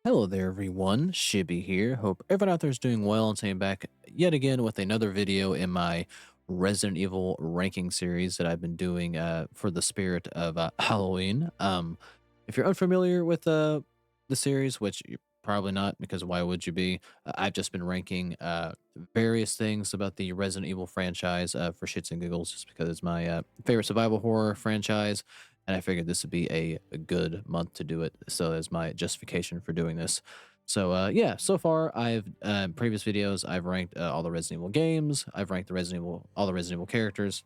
Hello there, everyone. Shibby here. Hope everyone out there is doing well and staying back yet again with another video in my Resident Evil ranking series that I've been doing for the spirit of Halloween. If you're unfamiliar with the series, which you're probably not, because why would you be? I've just been ranking various things about the Resident Evil franchise for shits and giggles, just because it's my favorite survival horror franchise and I figured this would be a good month to do it. So as my justification for doing this. So yeah, so far I've previous videos I've ranked all the Resident Evil games. I've ranked the Resident Evil all the Resident Evil characters,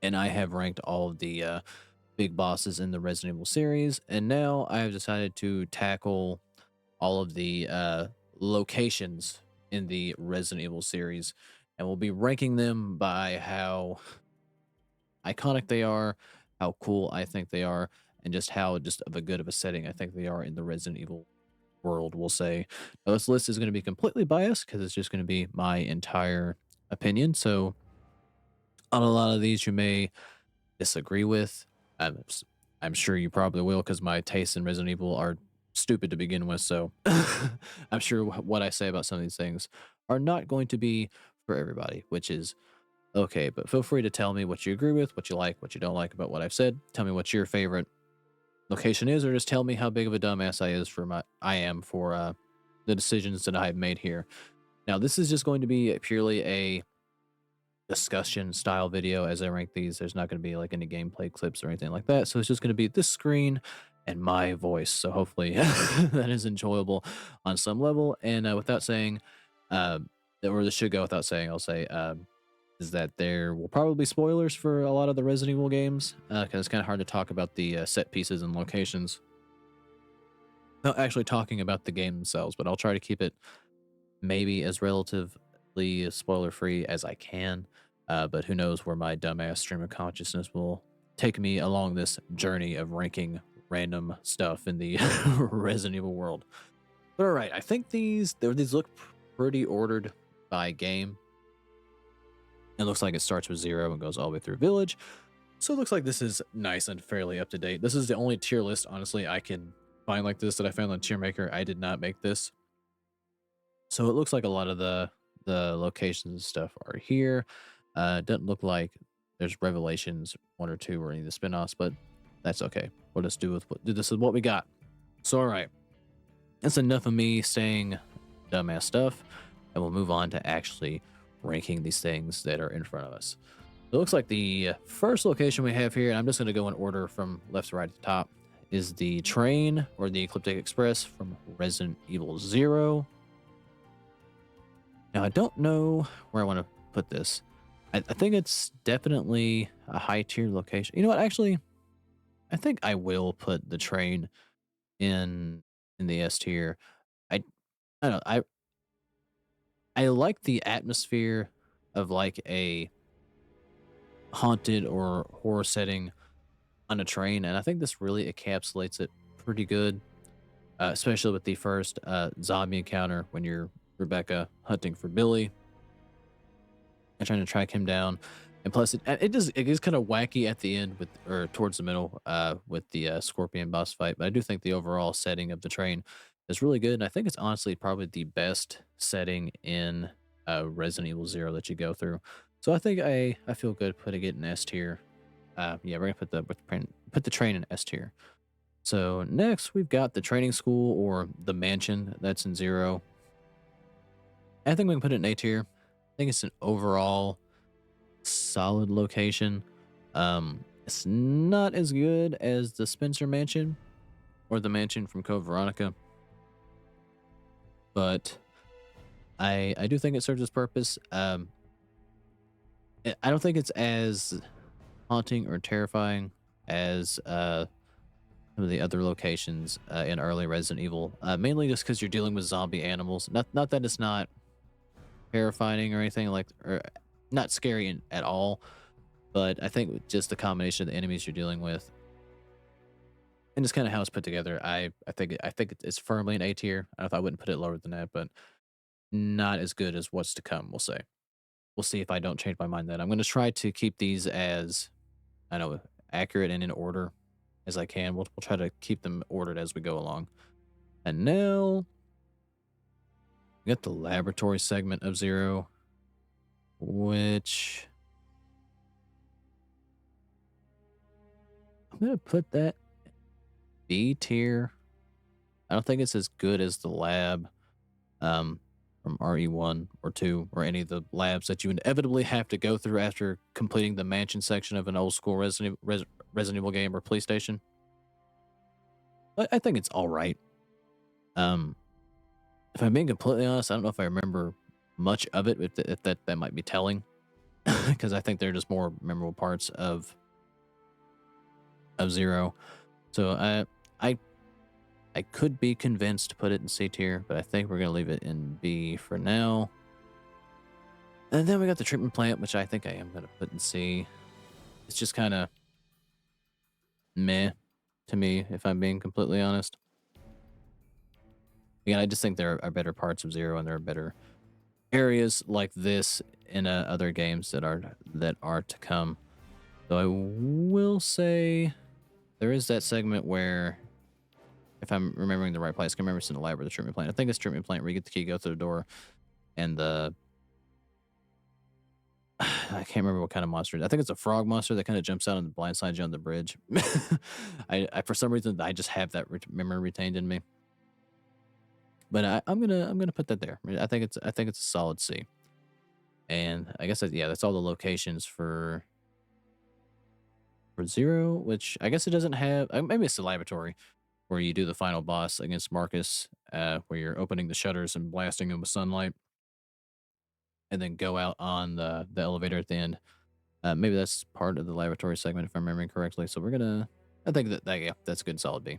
and I have ranked all of the big bosses in the Resident Evil series. And now I have decided to tackle all of the locations in the Resident Evil series, and we'll be ranking them by how iconic they are, how cool I think they are, and just how just of a good of a setting I think they are in the Resident Evil world, we'll say. Now, this list is going to be completely biased because it's just going to be my entire opinion. So, on a lot of these, you may disagree with. I'm sure you probably will because my tastes in Resident Evil are stupid to begin with. So, I'm sure what I say about some of these things are not going to be for everybody, which is okay, but feel free to tell me what you agree with, what you like, what you don't like about what I've said. Tell me what your favorite location is, or just tell me how big of a dumbass I am for the decisions that I've made here. Now, this is just going to be purely a discussion style video as I rank these. There's not going to be like any gameplay clips or anything like that. So it's just going to be this screen and my voice. So hopefully that is enjoyable on some level. And without saying, or this should go without saying, I'll say, is that there will probably be spoilers for a lot of the Resident Evil games because it's kind of hard to talk about the set pieces and locations. Not actually talking about the game themselves, but I'll try to keep it maybe as relatively spoiler free as I can. But who knows where my dumbass stream of consciousness will take me along this journey of ranking random stuff in the Resident Evil world. But all right, I think these look pretty ordered by game. It looks like it starts with 0 and goes all the way through Village. So it looks like this is nice and fairly up to date. This is the only tier list, honestly, I can find like this that I found on Tier Maker. I did not make this. So it looks like a lot of the locations and stuff are here. It doesn't look like there's Revelations 1 or 2 or any of the spin-offs, but that's okay. We'll just do this is what we got. So all right. That's enough of me saying dumbass stuff, and we'll move on to actually ranking these things that are in front of us. It looks like the first location we have here, and I'm just going to go in order from left to right at the top, is the train or the Ecliptic Express from Resident Evil 0. Now, I don't know where I want to put this. I think it's definitely a high tier location. You know what? Actually, I think I will put the train in the S tier. I I don't know. I like the atmosphere of like a haunted or horror setting on a train, and I think this really encapsulates it pretty good, especially with the first zombie encounter when you're Rebecca hunting for Billy and trying to track him down. And plus, it is kind of wacky at the end with or towards the middle with the Scorpion boss fight. But I do think the overall setting of the train is really good, and I think it's honestly probably the best setting in Resident Evil 0 that you go through. So I think I feel good putting it in S tier. Yeah, we're gonna put the train in S tier. So next we've got the training school or the mansion that's in 0. I think we can put it in A tier. I think it's an overall solid location. It's not as good as the Spencer Mansion or the mansion from Code Veronica, but I do think it serves its purpose. I don't think it's as haunting or terrifying as some of the other locations in early Resident Evil. Mainly just because you're dealing with zombie animals. Not that it's not terrifying or anything like, or not scary at all. But I think just the combination of the enemies you're dealing with and just kind of how it's put together, I think it's firmly an A tier. I don't know if I wouldn't put it lower than that, but not as good as what's to come. We'll say. We'll see if I don't change my mind. Then I'm going to try to keep these as I know accurate and in order as I can. We'll try to keep them ordered as we go along. And now we got the laboratory segment of Zero, which I'm gonna put that B tier. I don't think it's as good as the lab from RE1 or 2 or any of the labs that you inevitably have to go through after completing the mansion section of an old school Resident Evil game or police station. But I think it's all right. Um, if I'm being completely honest, I don't know if I remember much of it. If that might be telling, because I think they're just more memorable parts of Zero. So I I could be convinced to put it in C tier, but I think we're gonna leave it in B for now. And then we got the treatment plant, which I think I am gonna put in C. It's just kind of meh to me, if I'm being completely honest. Again, I just think there are better parts of Zero, and there are better areas like this in other games that are to come. So I will say there is that segment where, if I'm remembering the right place, I can remember it's in the lab or the treatment plant. I think it's treatment plant where you get the key, go through the door, and the I can't remember what kind of monster. I think it's a frog monster that kind of jumps out and blindsides you on the bridge. I for some reason I just have that memory retained in me. But I'm gonna put that there. I think it's a solid C. And I guess yeah, that's all the locations for Zero, which I guess it doesn't have. Maybe it's the laboratory where you do the final boss against Marcus, where you're opening the shutters and blasting him with sunlight, and then go out on the elevator at the end. Maybe that's part of the laboratory segment if I'm remembering correctly. So we're gonna. I think that yeah, that's a good solid B.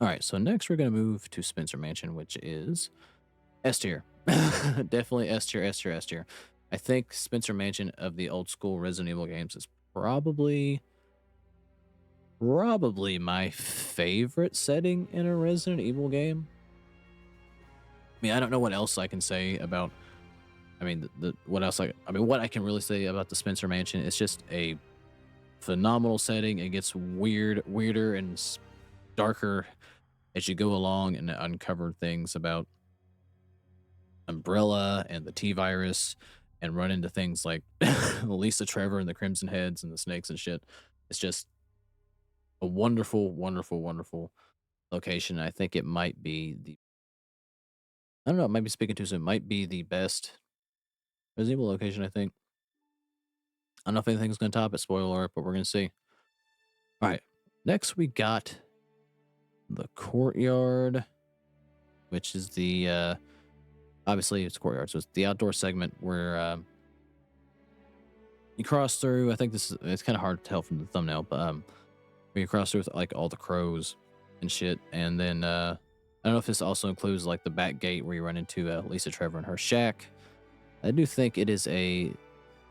All right, so next we're gonna move to Spencer Mansion, which is S tier. Definitely S tier, S tier, S tier. I think Spencer Mansion of the old school Resident Evil games is probably my favorite setting in a Resident Evil game. I mean, I don't know what else I can say about. I mean, what else what I can really say about the Spencer Mansion. It's just a phenomenal setting. It gets weirder, and darker as you go along, and uncover things about Umbrella and the T virus, and run into things like Lisa Trevor and the Crimson Heads and the snakes and shit. It's just a wonderful, wonderful, wonderful location. I think it might be I don't know, it might be speaking too soon. Might be the best Resident Evil location, I think. I don't know if anything's going to top it, spoiler alert, but we're going to see. All right. Next, we got the courtyard, which is the, obviously it's courtyard. So it's the outdoor segment where you cross through. I think it's kind of hard to tell from the thumbnail, but where you cross through with like all the crows and shit. And then, I don't know if this also includes like the back gate where you run into Lisa Trevor and her shack. I do think it is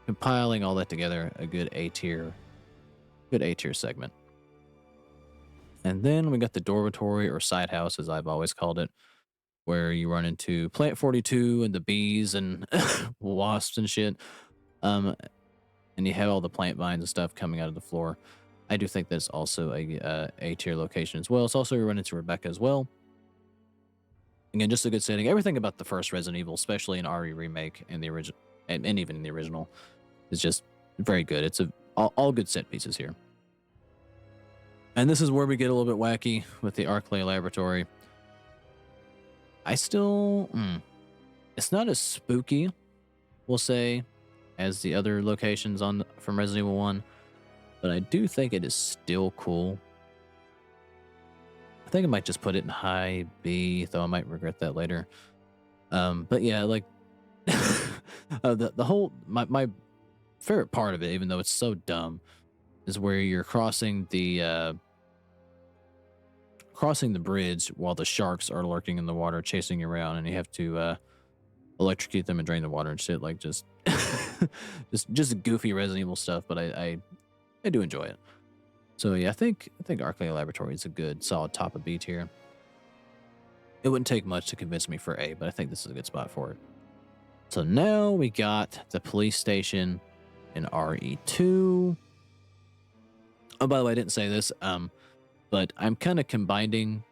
compiling all that together, a good A tier segment. And then we got the dormitory or side house, as I've always called it, where you run into Plant 42 and the bees and wasps and shit. And you have all the plant vines and stuff coming out of the floor. I do think that's also a tier location as well. It's also you run into Rebecca as well. Again, just a good setting. Everything about the first Resident Evil, especially in RE remake and the original, and even in the original, is just very good. It's all good set pieces here. And this is where we get a little bit wacky with the Arclay Laboratory. I still, it's not as spooky, we'll say, as the other locations from Resident Evil 1, but I do think it is still cool. I think I might just put it in high B, though I might regret that later. But yeah, like the whole my favorite part of it, even though it's so dumb, is where you're crossing the bridge while the sharks are lurking in the water, chasing you around, and you have to electrocute them and drain the water and shit. Like just just goofy Resident Evil stuff, but I do enjoy it. So yeah, I think Arclay Laboratory is a good solid top of B tier. It wouldn't take much to convince me for A, but I think this is a good spot for it. So now we got the police station in RE2. Oh, by the way, I didn't say this, but I'm kind of combining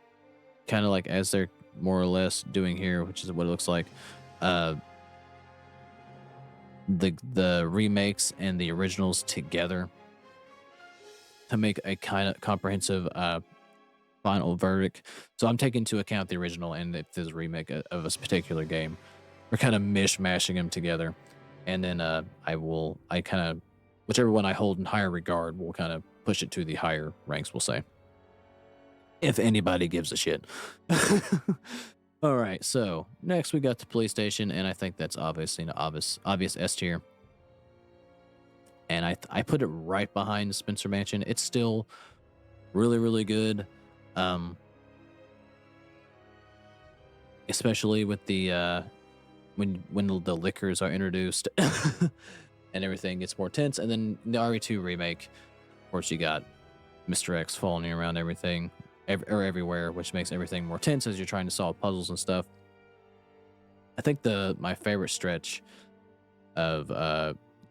kind of like as they're more or less doing here, which is what it looks like. Uh, the remakes and the originals together to make a kind of comprehensive final verdict. So I'm taking into account the original and if there's a remake of a particular game. We're kind of mishmashing them together, and then I kind of whichever one I hold in higher regard will kind of push it to the higher ranks. We'll say if anybody gives a shit. All right, so next we got the police station, and I think that's obviously an obvious S tier. And I put it right behind the Spencer Mansion. It's still really good, especially with the when the liquors are introduced and everything gets more tense. And then the RE2 remake, of course, you got Mr. X falling around everything or everywhere, which makes everything more tense as you're trying to solve puzzles and stuff. I think my favorite stretch of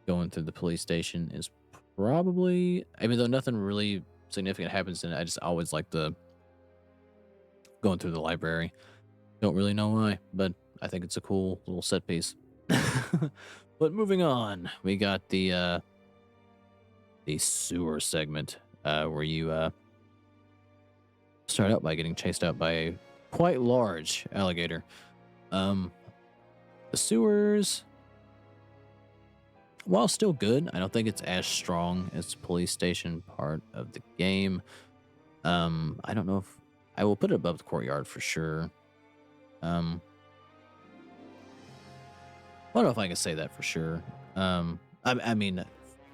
going through the police station is probably, even though nothing really significant happens in it, I just always like going through the library. Don't really know why, but I think it's a cool little set piece. But moving on, we got the sewer segment where you start out by getting chased out by a quite large alligator. The sewers, while still good, I don't think it's as strong as the police station part of the game. I don't know if I will put it above the courtyard for sure. I don't know if I can say that for sure. I mean,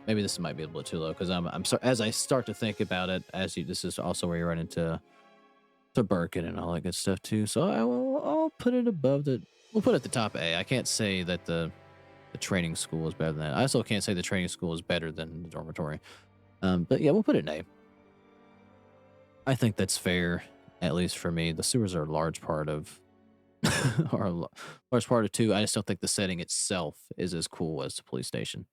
maybe this might be a little bit too low because I'm sorry. As I start to think about it, this is also where you run into Birkin and all that good stuff too. So I'll put it above we'll put it at the top A. I can't say that the training school is better than that. I also can't say the training school is better than the dormitory. But yeah, we'll put it in A. I think that's fair, at least for me. The sewers are a large part of or a large part of 2. I just don't think the setting itself is as cool as the police station.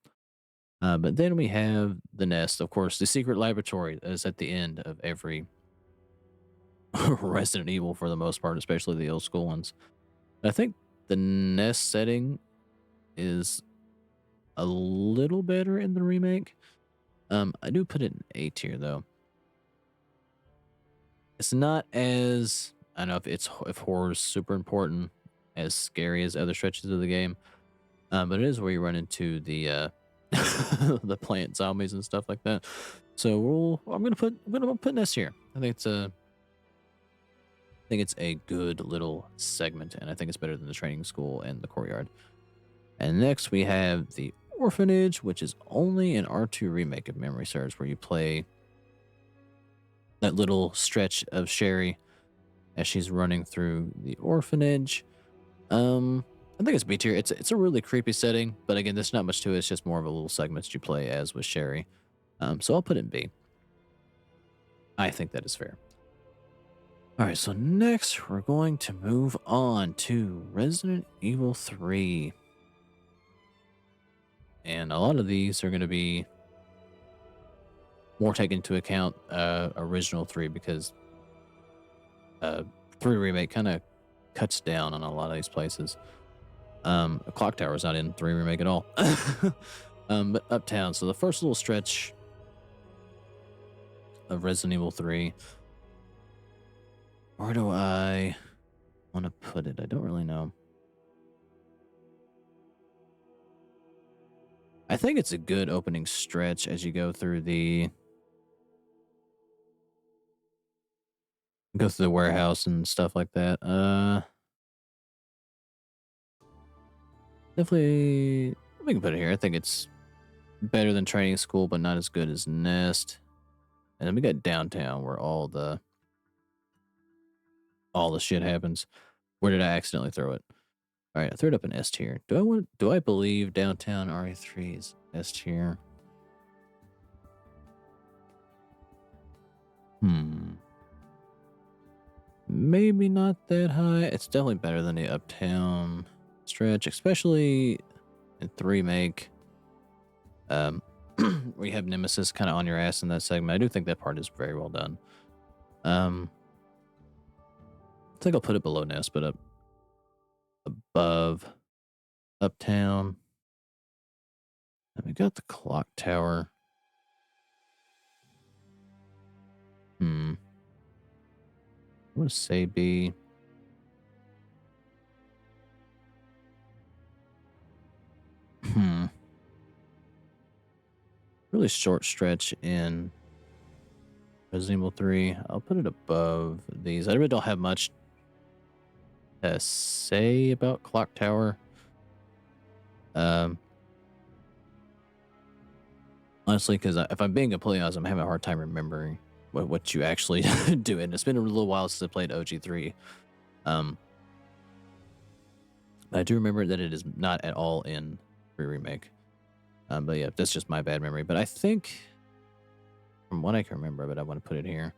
But then we have the nest, of course, the secret laboratory that is at the end of every Resident Evil for the most part, especially the old school ones. I think the nest setting is a little better in the remake. I do put it in A tier though. It's not as, I don't know if horror's super important, as scary as other stretches of the game. But it is where you run into the the plant zombies and stuff like that. So I'm gonna put this here. I think it's a good little segment, and I think it's better than the training school and the courtyard. And next we have the orphanage, which is only an R2 remake of memory serves, where you play that little stretch of Sherry as she's running through the orphanage. I think it's B tier. It's a really creepy setting, but again, there's not much to it. It's just more of a little segment you play as with Sherry. So I'll put it in B. I think that is fair. All right, so next we're going to move on to Resident Evil 3. And a lot of these are going to be more taken into account original 3 because 3 remake kind of cuts down on a lot of these places. Clock Tower's not in 3 remake at all. But Uptown. So the first little stretch of Resident Evil 3. Where do I want to put it? I don't really know. I think it's a good opening stretch as you go through the warehouse and stuff like that. Definitely, we can put it here. I think it's better than training school, but not as good as Nest. And then we got downtown where all the shit happens. Where did I accidentally throw it? All right, I threw it up in S tier. Do I believe downtown RE3 is S tier? Maybe not that high. It's definitely better than the Uptown stretch, especially in 3 make. Where you have Nemesis kind of on your ass in that segment. I do think that part is very well done. think I'll put it below Nest, but up above Uptown. And we got the clock tower. I'm gonna say B. Really short stretch in Resident Evil 3. I'll put it above these. I really don't have much to say about Clock Tower. Honestly, because if I'm being completely honest, I'm having a hard time remembering what you actually do. And it's been a little while since I played OG3. I do remember that it is not at all in remake. But yeah, that's just my bad memory. But I think, from what I can remember, but I want to put it here.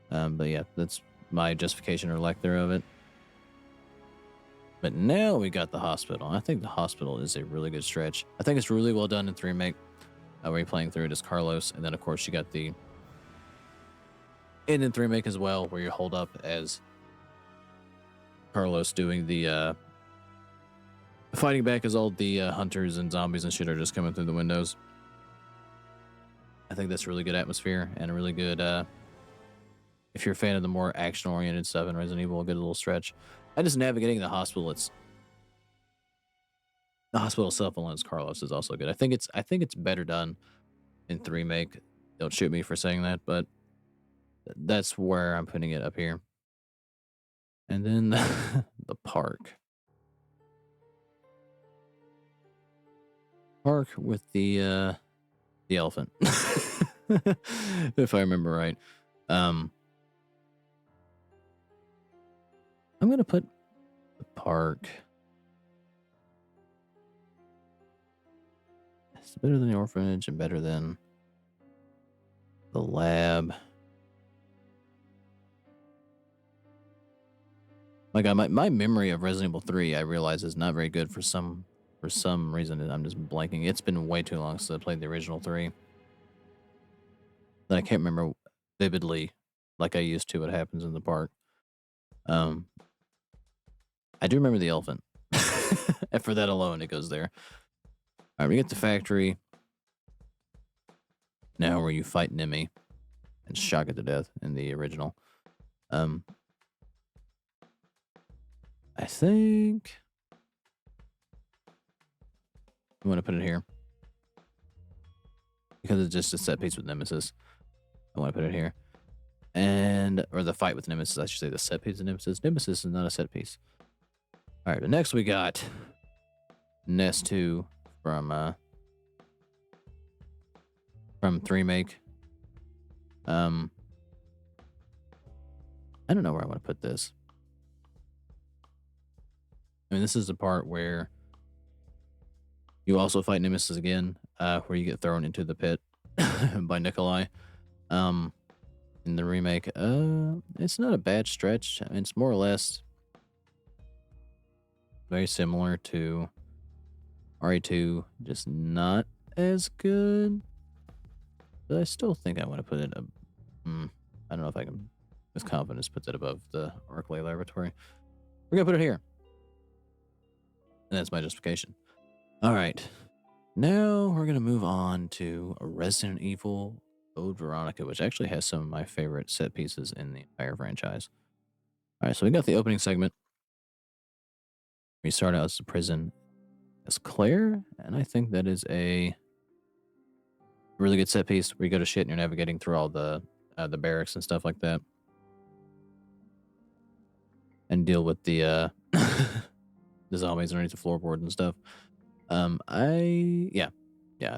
But yeah, that's my justification or lack thereof it. But now we got the hospital. I think the hospital is a really good stretch. I think it's really well done in 3 remake. Where you're playing through it as Carlos, and then of course you got the in 3 remake as well, where you hold up as Carlos doing the fighting back as all the hunters and zombies and shit are just coming through the windows. I think that's a really good atmosphere and a really good, if you're a fan of the more action-oriented stuff in Resident Evil, a good little stretch. And just navigating the hospital, the hospital itself alone as Carlos is also good. I think it's better done in 3 remake. Don't shoot me for saying that, but that's where I'm putting it up here. And then the park. Park with the elephant. If I remember right. I'm gonna put the park. It's better than the orphanage and better than the lab. My God, my memory of Resident Evil 3, I realize, is not very good for some reason. I'm just blanking. It's been way too long since I played the original 3. That I can't remember vividly like I used to what happens in the park. I do remember the elephant. And for that alone, it goes there. All right, we get the factory. Now where you fight Nemi and shock it to death in the original. I think I want to put it here because it's just a set piece with Nemesis. I want to put it here. Or the fight with Nemesis, I should say, the set piece of Nemesis. Nemesis is not a set piece. All right, but next we got Nest 2 from 3 remake. I don't know where I want to put this. I mean, this is the part where you also fight Nemesis again, where you get thrown into the pit by Nikolai. In the remake, it's not a bad stretch. I mean, it's more or less very similar to RE2, just not as good. But I still think I want to put it. I don't know if I can, with confidence, put that above the Arclay Laboratory. We're gonna put it here, and that's my justification. All right, now we're gonna move on to Resident Evil Code Veronica, which actually has some of my favorite set pieces in the entire franchise. All right, so we got the opening segment. We start out as the prison as Claire, and I think that is a really good set piece where you go to shit and you're navigating through all the barracks and stuff like that, and deal with the the zombies underneath the floorboard and stuff. I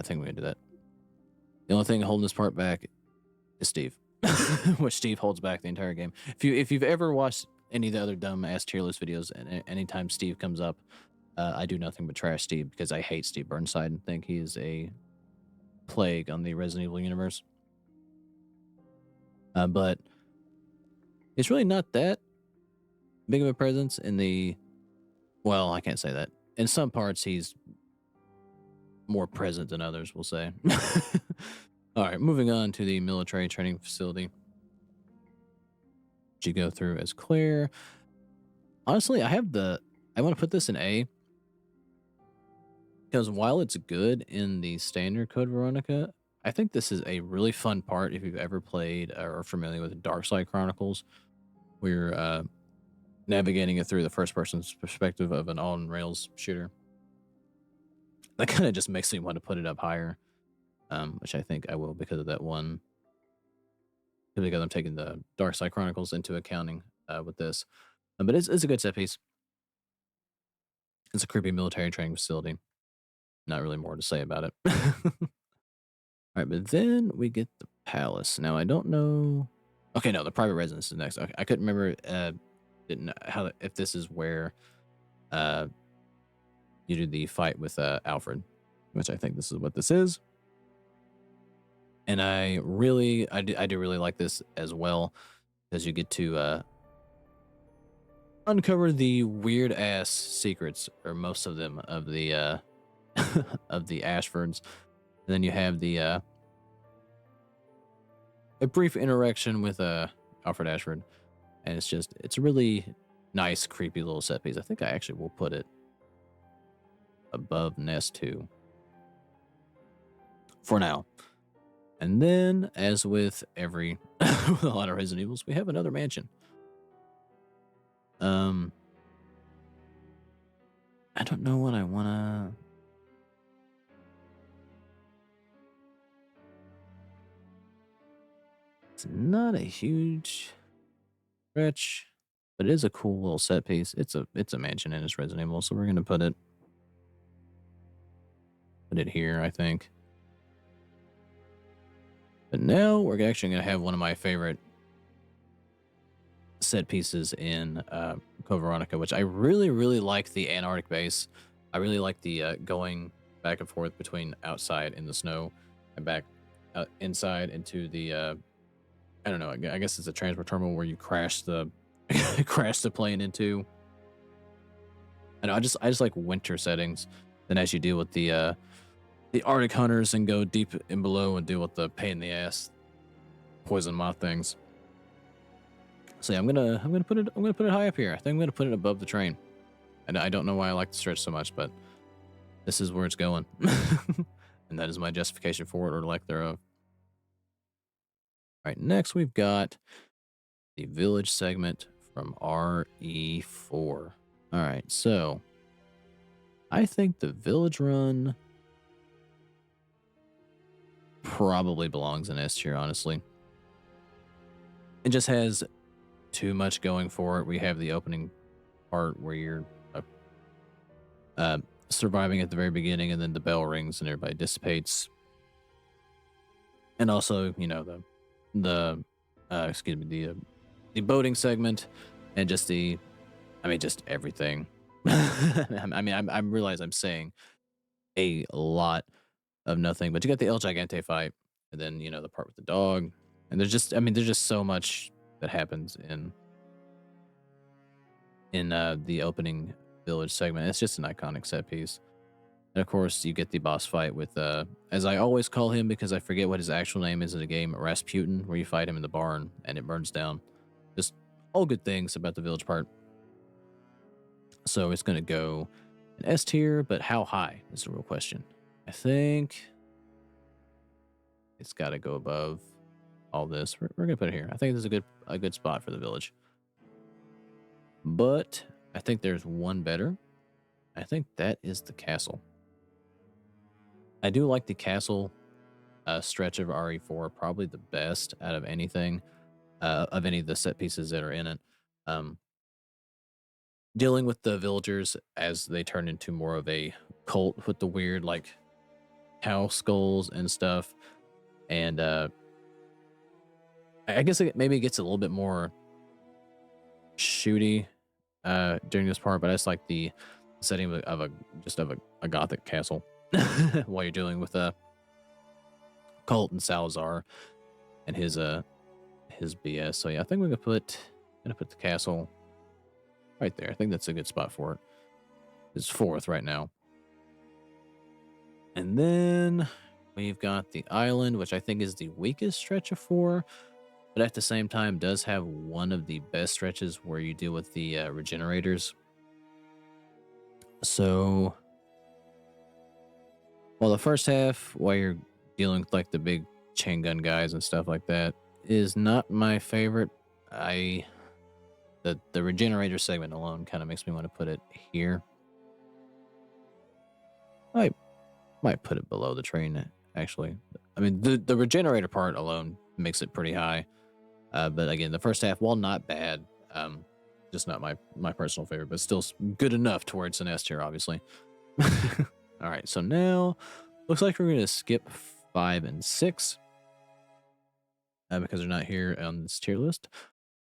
think we can do that. The only thing holding this part back is Steve, which Steve holds back the entire game. If you've ever watched any of the other dumb ass tier list videos, and anytime Steve comes up, I do nothing but trash Steve because I hate Steve Burnside and think he is a plague on the Resident Evil universe. But it's really not that big of a presence in the. Well, I can't say that. In some parts, he's more present than others, we'll say. All right, moving on to the military training facility. you go through as Claire. Honestly, I want to put this in A because while it's good in the standard Code Veronica, I think this is a really fun part if you've ever played or are familiar with Darkside Chronicles, where you're navigating it through the first person's perspective of an on rails shooter. That kind of just makes me want to put it up higher, which I think I will because of that one. Because I'm taking the Darkside Chronicles into accounting with this. But it's a good set piece. It's a creepy military training facility. Not really more to say about it. All right, but then we get the palace. Now I don't know. Okay, no, the private residence is next. Okay, I couldn't remember. Didn't know how if this is where you do the fight with Alfred, which I think this is what this is. And I do really like this as well, because you get to uncover the weird ass secrets, or most of them, of the of the Ashfords. And then you have the a brief interaction with Alfred Ashford, and it's a really nice, creepy little set piece. I think I actually will put it above Nest 2 for now. And then, as with with a lot of Resident Evils, we have another mansion. I don't know what I wanna. It's not a huge stretch, but it is a cool little set piece. It's a mansion and it's Resident Evil, so we're gonna put it here, I think. But now we're actually gonna have one of my favorite set pieces in Code Veronica, which I really, really like the Antarctic base. I really like the going back and forth between outside in the snow and back inside into the I don't know. I guess it's a transport terminal where you crash the crash the plane into. I know. I just like winter settings. Then as you deal with the Arctic hunters and go deep in below and deal with the pain in the ass poison moth things. So yeah, I'm gonna put it high up here. I think I'm gonna put it above the train. And I don't know why I like the stretch so much, but this is where it's going. And that is my justification for it, or lack thereof. All right, next we've got the village segment from RE4. All right, so I think the village run probably belongs in S tier, honestly. It just has too much going for it. We have the opening part where you're surviving at the very beginning, and then the bell rings and everybody dissipates. And also, you know, the boating segment, and just just everything. I realize I'm saying a lot of nothing, but you got the El Gigante fight, and then, you know, the part with the dog, and there's just so much that happens in the opening village segment. It's just an iconic set piece. And of course, you get the boss fight with, as I always call him because I forget what his actual name is in the game, Rasputin, where you fight him in the barn and it burns down. Just all good things about the village part. So it's going to go an S tier, but how high is the real question. I think it's got to go above all this. We're going to put it here. I think this is a good spot for the village. But I think there's one better. I think that is the castle. I do like the castle stretch of RE4, probably the best out of anything, of any of the set pieces that are in it. Dealing with the villagers as they turn into more of a cult with the weird, like, cow skulls and stuff. And I guess maybe it gets a little bit more shooty during this part, but I just like the setting of a gothic castle while you're dealing with Colt and Salazar and his BS. So yeah, I think we're gonna put the castle right there. I think that's a good spot for it. It's fourth right now. And then we've got the island, which I think is the weakest stretch of 4. but at the same time does have one of the best stretches where you deal with the regenerators. So, well, the first half, while you're dealing with like the big chain gun guys and stuff like that, is not my favorite. I the regenerator segment alone kind of makes me want to put it here. I might put it below the train, actually. I mean, the regenerator part alone makes it pretty high. But again, the first half, while not bad, just not my personal favorite, but still good enough to where it's an S tier, obviously. All right, so now looks like we're going to skip 5 and 6 because they're not here on this tier list.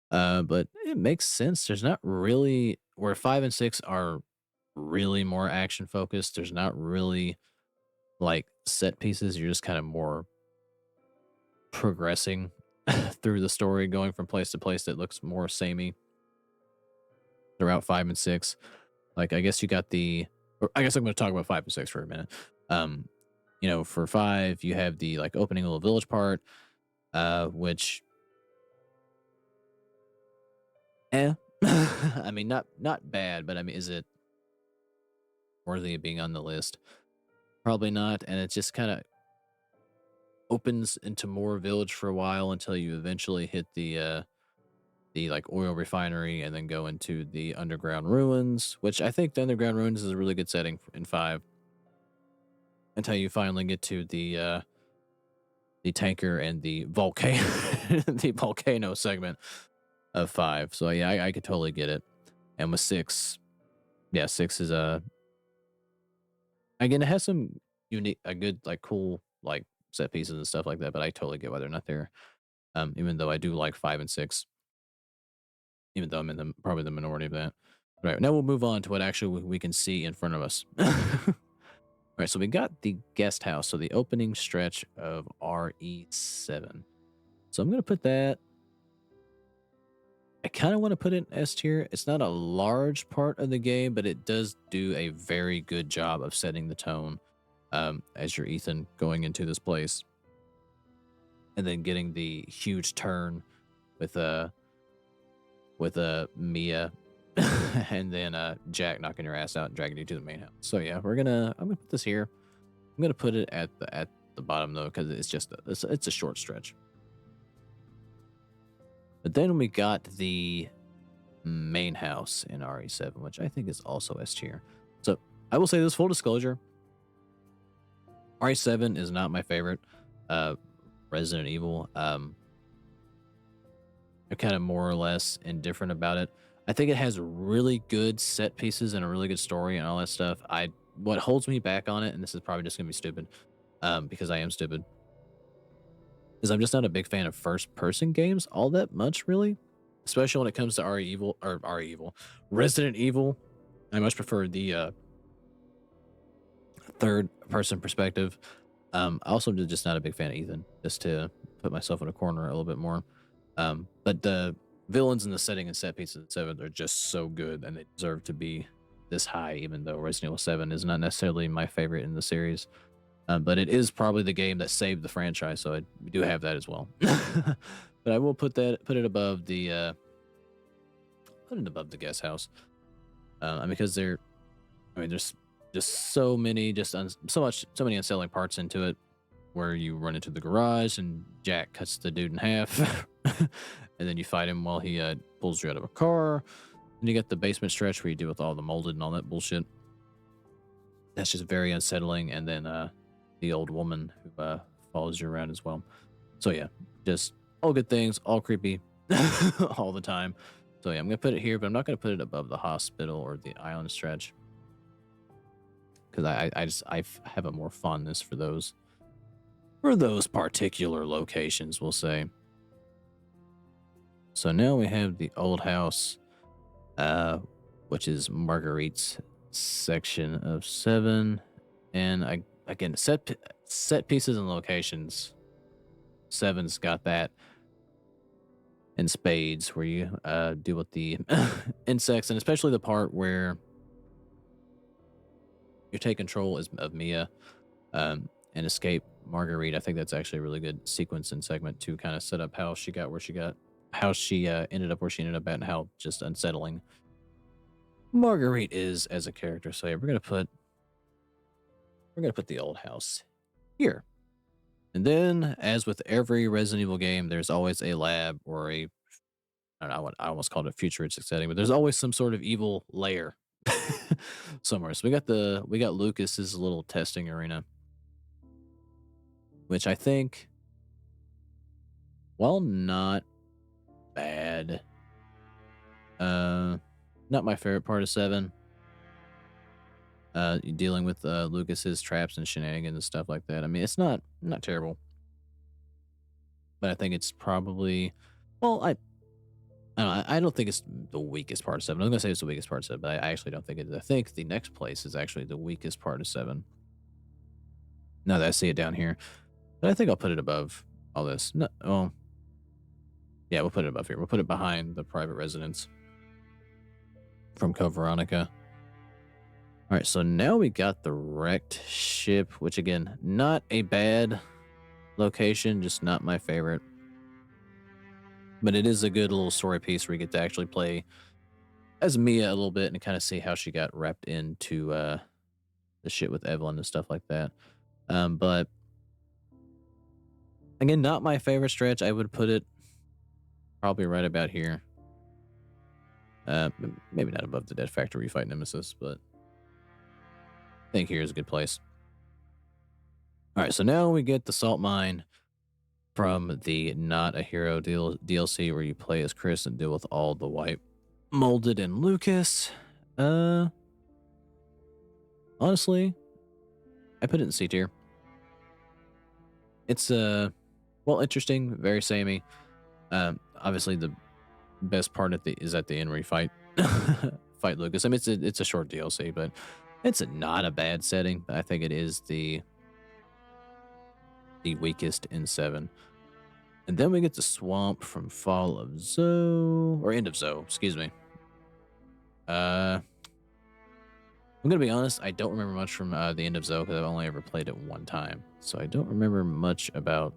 But it makes sense. There's not really where 5 and 6 are really more action focused. There's not really like set pieces. You're just kind of more progressing through the story, going from place to place that looks more samey throughout 5 and 6. Like, I guess you got I guess I'm going to talk about 5 and 6 for a minute. For 5, you have the like opening little village part, which, I mean, not bad, but I mean, is it worthy of being on the list? Probably not. And it just kind of opens into more village for a while until you eventually hit the like oil refinery and then go into the underground ruins, which I think the underground ruins is a really good setting in 5 until you finally get to the tanker and the volcano the volcano segment of 5. So yeah, I could totally get it. And with 6, yeah, 6 is again, it has some good like cool like set pieces and stuff like that, but I totally get why they're not there. Even though I do like 5 and 6, even though I'm in probably the minority of that. All right, now we'll move on to what actually we can see in front of us. All right, so we got the guest house, so the opening stretch of RE7. So I'm going to put that. I kind of want to put it in S tier. It's not a large part of the game, but it does do a very good job of setting the tone as you're Ethan going into this place. And then getting the huge turn with Mia and then Jack knocking your ass out and dragging you to the main house. So yeah, I'm gonna put this here. I'm gonna put it at the bottom though, because it's just it's a short stretch. But then we got the main house in RE7, which I think is also S tier. So I will say this, full disclosure, RE7 is not my favorite Resident Evil. I'm kind of more or less indifferent about it. I think it has really good set pieces and a really good story and all that stuff. What holds me back on it, and this is probably just gonna be stupid, because I am stupid, is I'm just not a big fan of first person games all that much, really. Especially when it comes to Resident Evil. I much prefer the third person perspective. I also just not a big fan of Ethan, just to put myself in a corner a little bit more. But the villains and the setting and set pieces in 7 are just so good, and they deserve to be this high, even though Resident Evil 7 is not necessarily my favorite in the series. But it is probably the game that saved the franchise, so we do have that as well. But I will put it above the guest house, because there's just so many so many unsettling parts into it, where you run into the garage and Jack cuts the dude in half, and then you fight him while he pulls you out of a car. And you get the basement stretch where you deal with all the molded and all that bullshit. That's just very unsettling. And then the old woman who follows you around as well. So yeah, just all good things, all creepy, all the time. So yeah, I'm gonna put it here, but I'm not gonna put it above the hospital or the island stretch, because I have a more fondness for those particular locations, we'll say. So now we have the old house, which is Marguerite's section of 7, and again, set pieces and locations. 7's got that in spades, where you deal with the insects, and especially the part where you take control of Mia, and and escape Marguerite. I think that's actually a really good sequence and segment to kind of set up how she got where she got, how she ended up where she ended up at, and how just unsettling Marguerite is as a character. So yeah, we're gonna put the old house here. And then, as with every Resident Evil game, there's always a lab or a, I don't know, I almost called it futuristic setting, but there's always some sort of evil lair somewhere. So we got Lucas's little testing arena, which I think, while not bad, uh, not my favorite part of 7. Dealing with Lucas's traps and shenanigans and stuff like that. I mean, it's not terrible, but I think it's probably, well, I don't think it's the weakest part of 7. I was gonna say it's the weakest part of 7, but I actually don't think it is. I think the next place is actually the weakest part of 7. Now that I see it down here, but I think I'll put it above all this. No, well, yeah, we'll put it above here. We'll put it behind the private residence from Code Veronica. All right, so now we got the wrecked ship, which again, not a bad location, just not my favorite. But it is a good little story piece where you get to actually play as Mia a little bit and kind of see how she got wrapped into the shit with Evelyn and stuff like that. But again, not my favorite stretch. I would put it probably right about here. Maybe not above the Dead Factory you fight Nemesis, but I think here is a good place. All right, so now we get the salt mine from the Not a Hero DLC where you play as Chris and deal with all the white molded and Lucas. Honestly, I put it in C tier. It's well, interesting, very samey. Obviously the best part is at the end where you fight fight Lucas. I mean, it's a short DLC, but it's not a bad setting. I think it is the weakest in 7. And then we get the swamp from Fall of Zoe, or End of Zoe, excuse me. I'm gonna be honest, I don't remember much from the End of Zoe because I've only ever played it one time. So I don't remember much about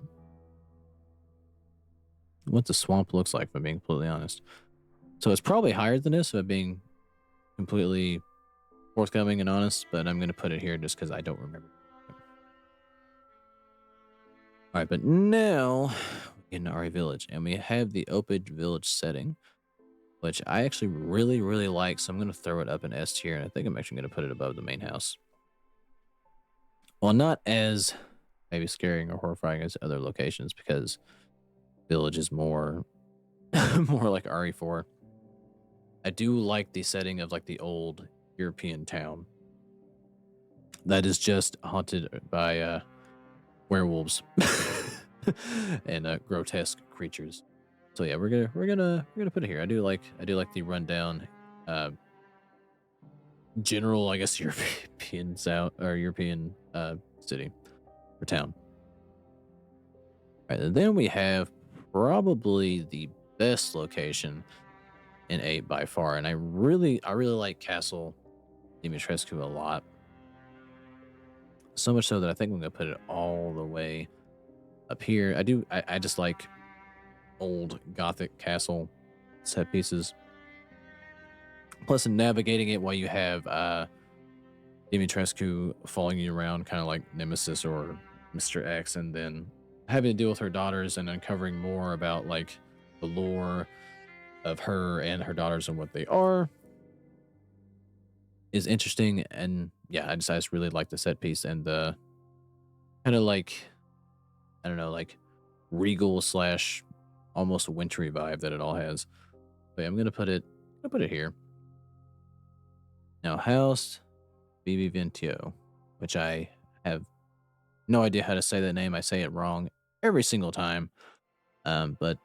what the swamp looks like, if I'm being completely honest. So it's probably higher than this, if I'm being completely forthcoming and honest, but I'm gonna put it here just because I don't remember. All right, but now we get into RE Village, and we have the Opage Village setting, which I actually really, really like. So I'm going to throw it up in S tier, and I think I'm actually going to put it above the main house. Well, not as maybe scaring or horrifying as other locations, because Village is more, more like RE4. I do like the setting of like the old European town that is just haunted by werewolves and grotesque creatures. So yeah, we're gonna put it here. I do like the rundown general, I guess, European European city or town. All right, and then we have probably the best location in 8 by far, and I really like Castle Dimitrescu a lot. So much so that I think I'm gonna put it all the way up here. I just like old Gothic castle set pieces. Plus, in navigating it while you have Dimitrescu following you around, kind of like Nemesis or Mr. X, and then having to deal with her daughters and uncovering more about like the lore of her and her daughters and what they are is interesting. And yeah, I just really like the set piece and the kind of like, I don't know, like regal slash almost wintry vibe that it all has. But yeah, I'm gonna put it here. Now, House Vivintio, which I have no idea how to say that name. I say it wrong every single time. But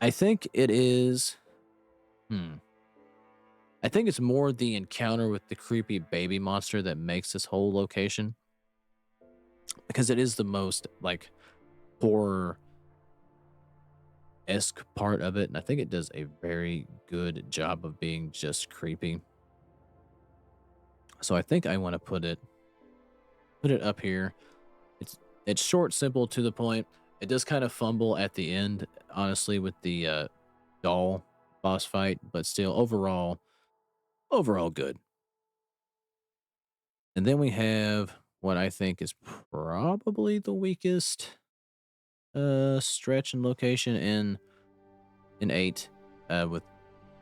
I think it is. I think it's more the encounter with the creepy baby monster that makes this whole location, because it is the most like horror-esque part of it, and I think it does a very good job of being just creepy. So I think I want to put it put it up here. It's it's short, simple, to the point. It does kind of fumble at the end, honestly, with the doll boss fight, but still overall good. And then we have what I think is probably the weakest stretch and location in 8 with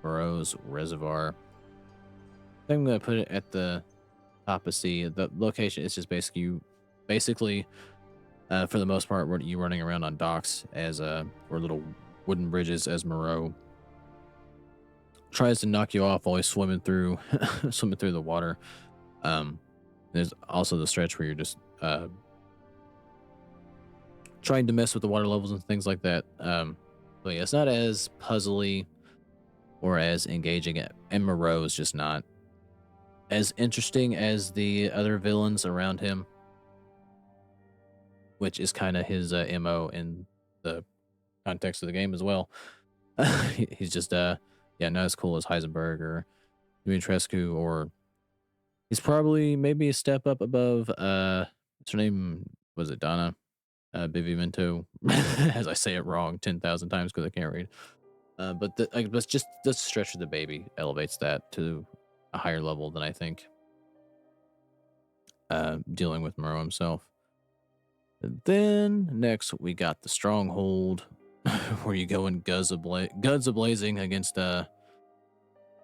Burroughs Reservoir. I think I'm gonna put it at the top of C. The location is just basically for the most part, you running around on docks as or little wooden bridges as Moreau tries to knock you off while he's swimming through swimming through the water. There's also the stretch where you're just trying to mess with the water levels and things like that. But yeah, it's not as puzzly or as engaging. And Moreau is just not as interesting as the other villains around him, which is kind of his MO in the context of the game as well. He's just yeah, not as cool as Heisenberg or Dimitrescu, or he's probably maybe a step up above what's her name? Was it Donna? Bivimento, as I say it wrong 10,000 times because I can't read. But just the stretch of the baby elevates that to a higher level than I think dealing with Moreau himself. And then next we got the Stronghold, where you go in guns a-blazing against the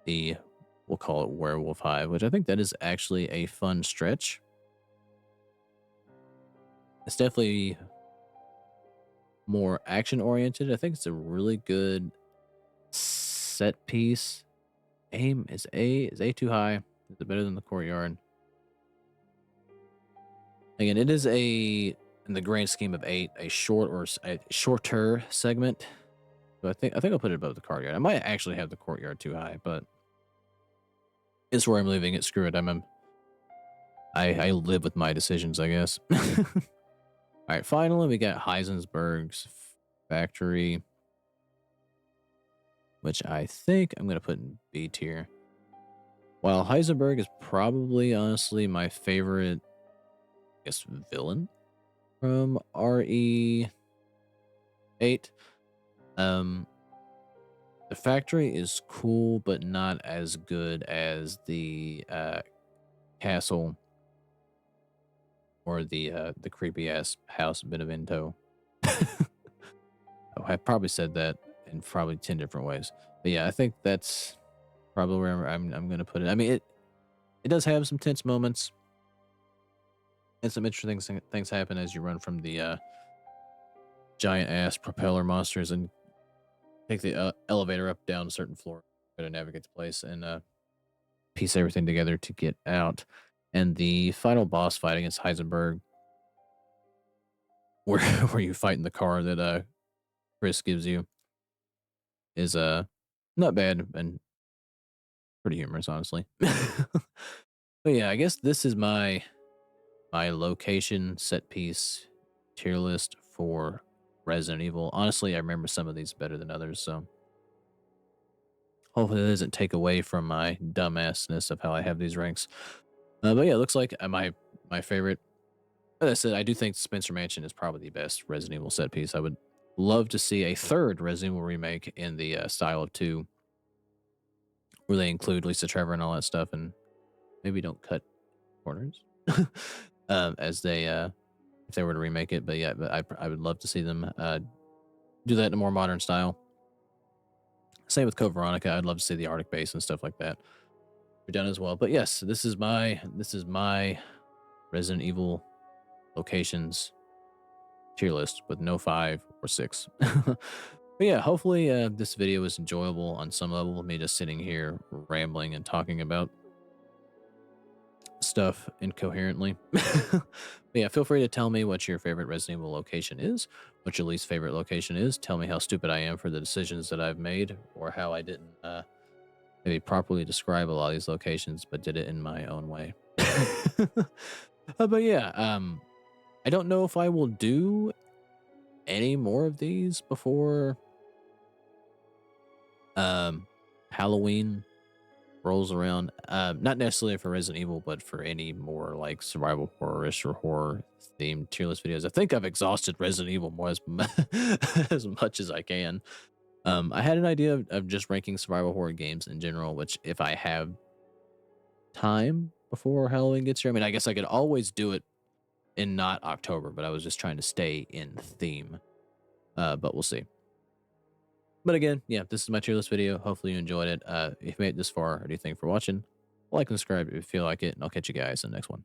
we'll call it Werewolf Hive, which I think that is actually a fun stretch. It's definitely more action oriented. I think it's a really good set piece. Aim is A too high? Is it better than the courtyard? Again, it is in the grand scheme of 8, a shorter segment. So I think I'll put it above the courtyard. I might actually have the courtyard too high, but it's where I'm leaving it. Screw it. I live with my decisions, I guess. All right, finally we got Heisenberg's factory, which I think I'm going to put in B tier. While Heisenberg is probably, honestly, my favorite, I guess, villain from RE8, the factory is cool, but not as good as the castle or the creepy ass house Benevento. Oh, I probably said that in probably 10 different ways. But yeah, I think that's probably where I'm going to put it. I mean, it does have some tense moments, and some interesting things happen as you run from the giant ass propeller monsters and take the elevator up down a certain floor to navigate the place and piece everything together to get out. And the final boss fight against Heisenberg, where you fight in the car that Chris gives you, is not bad and pretty humorous, honestly. But yeah, I guess this is my location set piece tier list for Resident Evil. Honestly, I remember some of these better than others, so hopefully it doesn't take away from my dumbassness of how I have these ranks. But yeah, it looks like my favorite. As I said, I do think Spencer Mansion is probably the best Resident Evil set piece. I would love to see a third Resident Evil remake in the style of 2, where they include Lisa Trevor and all that stuff, and maybe don't cut corners as they if they were to remake it. But yeah, I would love to see them do that in a more modern style. Same with Code Veronica. I'd love to see the Arctic base and stuff like that be done as well. But yes, this is my Resident Evil locations tier list with no 5 or 6. But yeah, hopefully this video was enjoyable on some level. Me just sitting here rambling and talking about stuff incoherently. But yeah, feel free to tell me what your favorite Resident Evil location is, what your least favorite location is. Tell me how stupid I am for the decisions that I've made, or how I didn't maybe properly describe a lot of these locations, but did it in my own way. But yeah, I don't know if I will do any more of these before Halloween rolls around. Not necessarily for Resident Evil, but for any more like survival horror-ish or horror themed tier list videos. I think I've exhausted Resident Evil more as, as much as I can. I had an idea of just ranking survival horror games in general, which if I have time before Halloween gets here, I mean, I guess I could always do it in not October, but I was just trying to stay in theme. But we'll see. But again, yeah, this is my tier list video. Hopefully you enjoyed it. If you made it this far, or do you think for watching, like and subscribe if you feel like it, and I'll catch you guys in the next one.